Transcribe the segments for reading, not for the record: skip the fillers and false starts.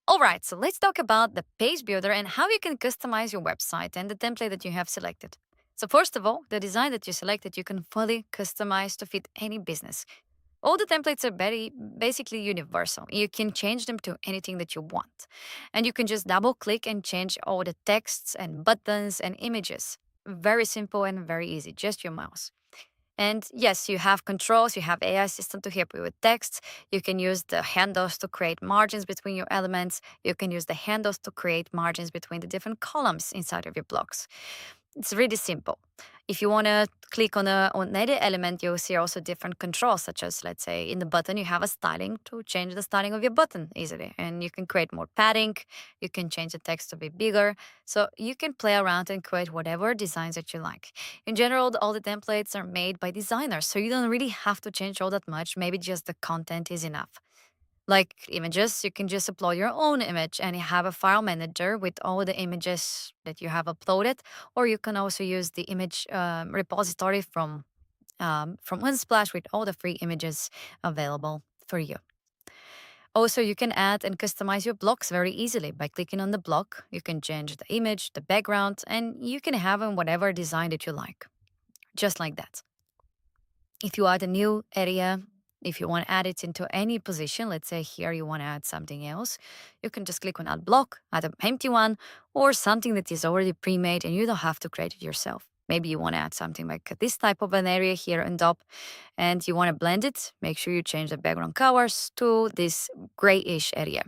All right, so let's talk about the page builder and how you can customize your website and the template that you have selected. So, first of all, the design that you selected, you can fully customize to fit any business. All the templates are very basically universal. You can change them to anything that you want. And you can just double click and change all the texts and buttons and images. Very simple and very easy, just your mouse. And yes, you have controls, you have AI system to help you with text. You can use the handles to create margins between your elements. You can use the handles to create margins between the different columns inside of your blocks. It's really simple. If you want to click on any element, you'll see also different controls, such as, let's say, in the button, you have a styling to change the styling of your button easily. And you can create more padding. You can change the text to be bigger. So you can play around and create whatever designs that you like. In general, all the templates are made by designers, so you don't really have to change all that much. Maybe just the content is enough. Like images, you can just upload your own image and you have a file manager with all the images that you have uploaded, or you can also use the image repository from Unsplash with all the free images available for you. Also, you can add and customize your blocks very easily by clicking on the block. You can change the image, the background, and you can have in whatever design that you like, just like that. If you add a new area, if you want to add it into any position, let's say here you want to add something else, you can just click on add block, add an empty one, or something that is already pre-made and you don't have to create it yourself. Maybe you want to add something like this type of an area here on top and you want to blend it. Make sure you change the background colors to this grayish area.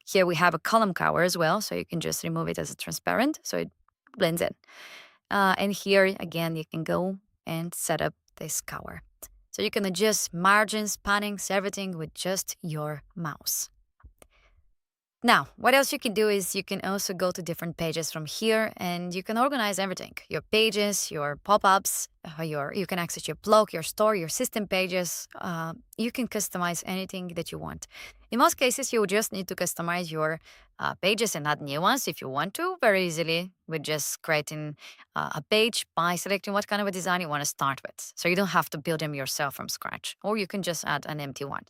Here we have a column color as well, so you can just remove it as a transparent so it blends in. And here again, you can go and set up this color. So you can adjust margins, pannings, everything with just your mouse. Now, what else you can do is you can also go to different pages from here and you can organize everything. Your pages, your pop-ups, you can access your blog, your store, your system pages. You can customize anything that you want. In most cases, you will just need to customize your pages and add new ones if you want to very easily with just creating a page by selecting what kind of a design you want to start with. So you don't have to build them yourself from scratch, or you can just add an empty one.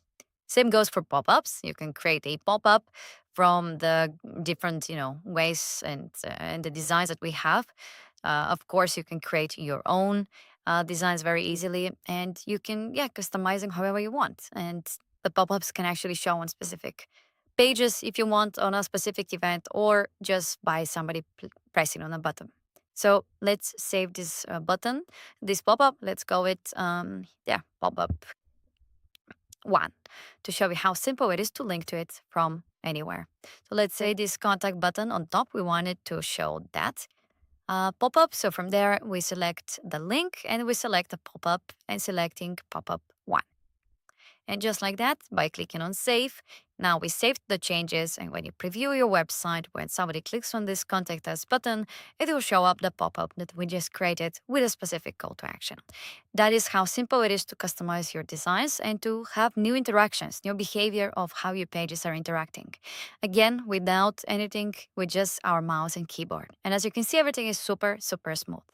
Same goes for pop-ups. You can create a pop-up from the different, ways and the designs that we have. Of course, you can create your own designs very easily, and you can, customize them however you want. And the pop-ups can actually show on specific pages if you want on a specific event, or just by somebody pressing on a button. So let's save this button, this pop-up. Let's go with pop-up 1 to show you how simple it is to link to it from anywhere. So let's say this contact button on top, we wanted to show that pop-up. So from there, we select the link and we select the pop-up and selecting pop-up 1. And just like that, by clicking on save, now we saved the changes. And when you preview your website, when somebody clicks on this contact us button, it will show up the pop-up that we just created with a specific call to action. That is how simple it is to customize your designs and to have new interactions, new behavior of how your pages are interacting. Again, without anything, with just our mouse and keyboard. And as you can see, everything is super, super smooth.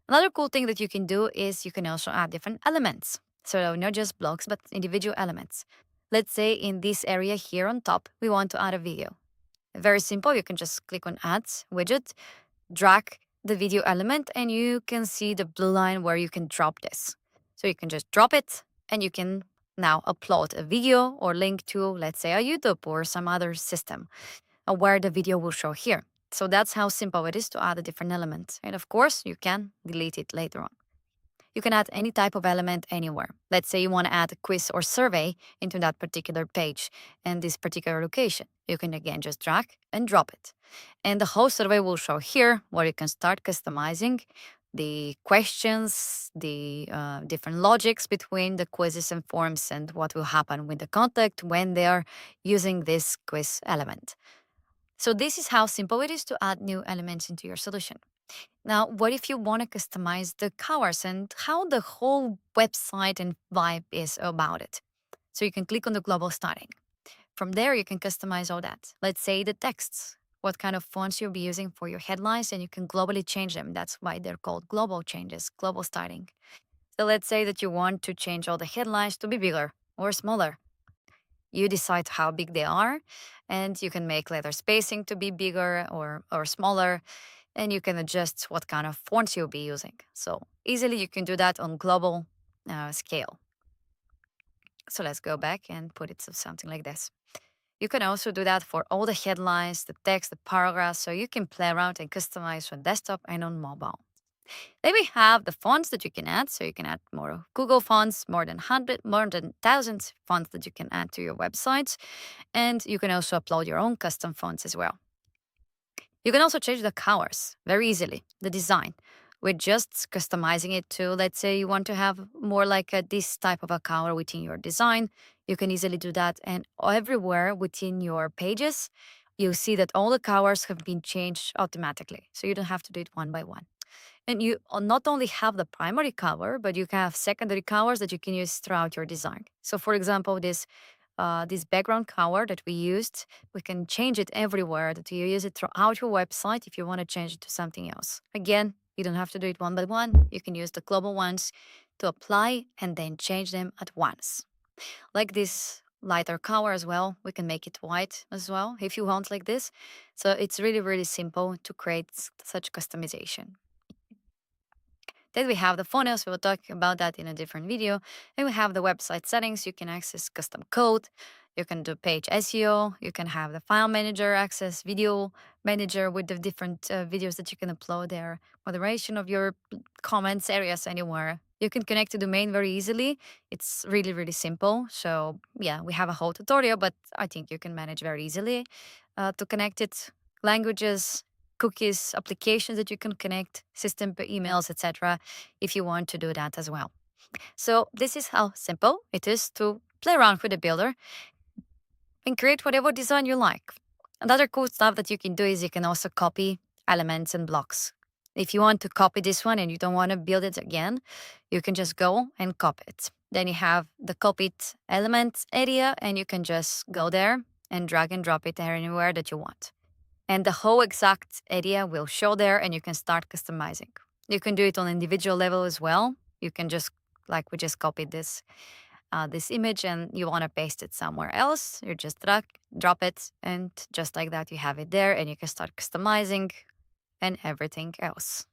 Another cool thing that you can do is you can also add different elements. So not just blocks, but individual elements. Let's say in this area here on top, we want to add a video. Very simple. You can just click on Add widget, drag the video element, and you can see the blue line where you can drop this. So you can just drop it, and you can now upload a video or link to, let's say, a YouTube or some other system where the video will show here. So that's how simple it is to add a different element. And of course, you can delete it later on. You can add any type of element anywhere. Let's say you want to add a quiz or survey into that particular page and this particular location. You can again just drag and drop it. And the whole survey will show here where you can start customizing the questions, the different logics between the quizzes and forms and what will happen with the contact when they are using this quiz element. So this is how simple it is to add new elements into your solution. Now, what if you want to customize the colors and how the whole website and vibe is about it? So you can click on the global styling. From there, you can customize all that. Let's say the texts, what kind of fonts you'll be using for your headlines, and you can globally change them. That's why they're called global changes, global styling. So let's say that you want to change all the headlines to be bigger or smaller. You decide how big they are, and you can make letter spacing to be bigger or smaller, and you can adjust what kind of fonts you'll be using. So easily you can do that on global scale. So let's go back and put it to something like this. You can also do that for all the headlines, the text, the paragraphs, so you can play around and customize on desktop and on mobile. Then we have the fonts that you can add. So you can add more Google fonts, more than 100, more than 1,000 fonts that you can add to your website. And you can also upload your own custom fonts as well. You can also change the colors very easily, the design. With just customizing it to, let's say you want to have more like this type of a color within your design, you can easily do that. And everywhere within your pages, you'll see that all the colors have been changed automatically. So you don't have to do it one by one. And you not only have the primary color, but you can have secondary colors that you can use throughout your design. So for example, this background color that we used, we can change it everywhere that you use it throughout your website if you want to change it to something else. Again, you don't have to do it one by one. You can use the global ones to apply and then change them at once. Like this lighter color as well, we can make it white as well if you want like this. So it's really, really simple to create such customization. Then we have the funnels. We will talk about that in a different video. And we have the website settings. You can access custom code. You can do page SEO. You can have the file manager access, video manager with the different videos that you can upload there, moderation of your comments areas anywhere. You can connect to domain very easily. It's really, really simple. So yeah, we have a whole tutorial, but I think you can manage very easily to connect it. Languages, cookies, applications that you can connect, system emails, etc., if you want to do that as well. So this is how simple it is to play around with the builder and create whatever design you like. Another cool stuff that you can do is you can also copy elements and blocks. If you want to copy this one and you don't want to build it again, you can just go and copy it. Then you have the copied elements area, and you can just go there and drag and drop it there anywhere that you want. And the whole exact area will show there, and you can start customizing. You can do it on individual level as well. You can just, like we just copied this image and you want to paste it somewhere else, you just drop it, and just like that you have it there, and you can start customizing and everything else.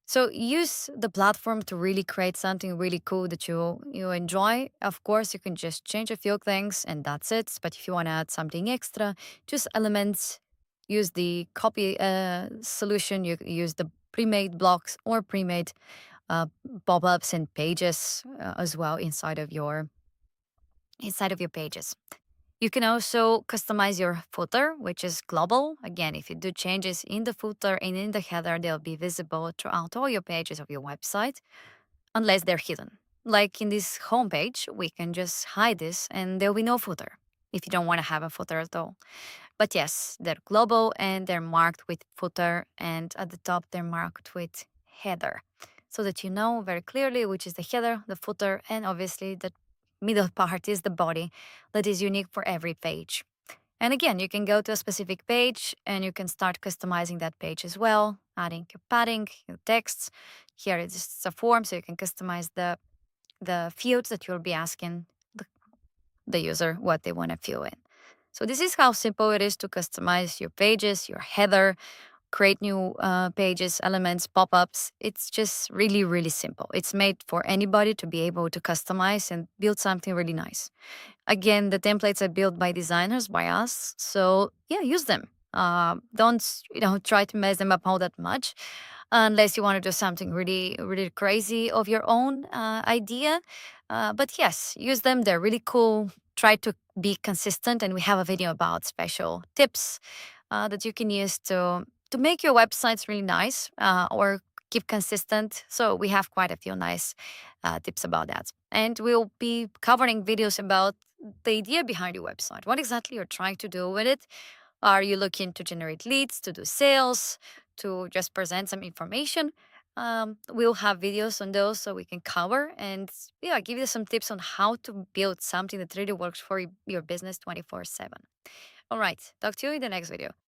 So use the platform to really create something really cool that you enjoy. Of course, you can just change a few things and that's it. But if you want to add something extra, just elements, use the copy solution. You use the pre-made blocks or pre-made pop-ups and pages as well inside of your pages. You can also customize your footer, which is global. Again, if you do changes in the footer and in the header, they'll be visible throughout all your pages of your website, unless they're hidden. Like in this homepage, we can just hide this and there'll be no footer if you don't want to have a footer at all. But yes, they're global and they're marked with footer, and at the top, they're marked with header, so that you know very clearly which is the header, the footer, and obviously the middle part is the body that is unique for every page. And again, you can go to a specific page and you can start customizing that page as well, adding your padding, your texts. Here it's a form, so you can customize the fields that you'll be asking the user what they want to fill in. So this is how simple it is to customize your pages, your header, create new pages, elements, pop-ups. It's just really, really simple. It's made for anybody to be able to customize and build something really nice. Again, the templates are built by designers, by us. So yeah, use them. Don't try to mess them up all that much, unless you want to do something really, really crazy of your own idea. But yes, use them. They're really cool. Try to be consistent, and we have a video about special tips that you can use to make your websites really nice or keep consistent. So we have quite a few nice tips about that. And we'll be covering videos about the idea behind your website. What exactly you're trying to do with it. Are you looking to generate leads, to do sales, to just present some information? We'll have videos on those so we can cover and give you some tips on how to build something that really works for your business 24/7. All right, talk to you in the next video.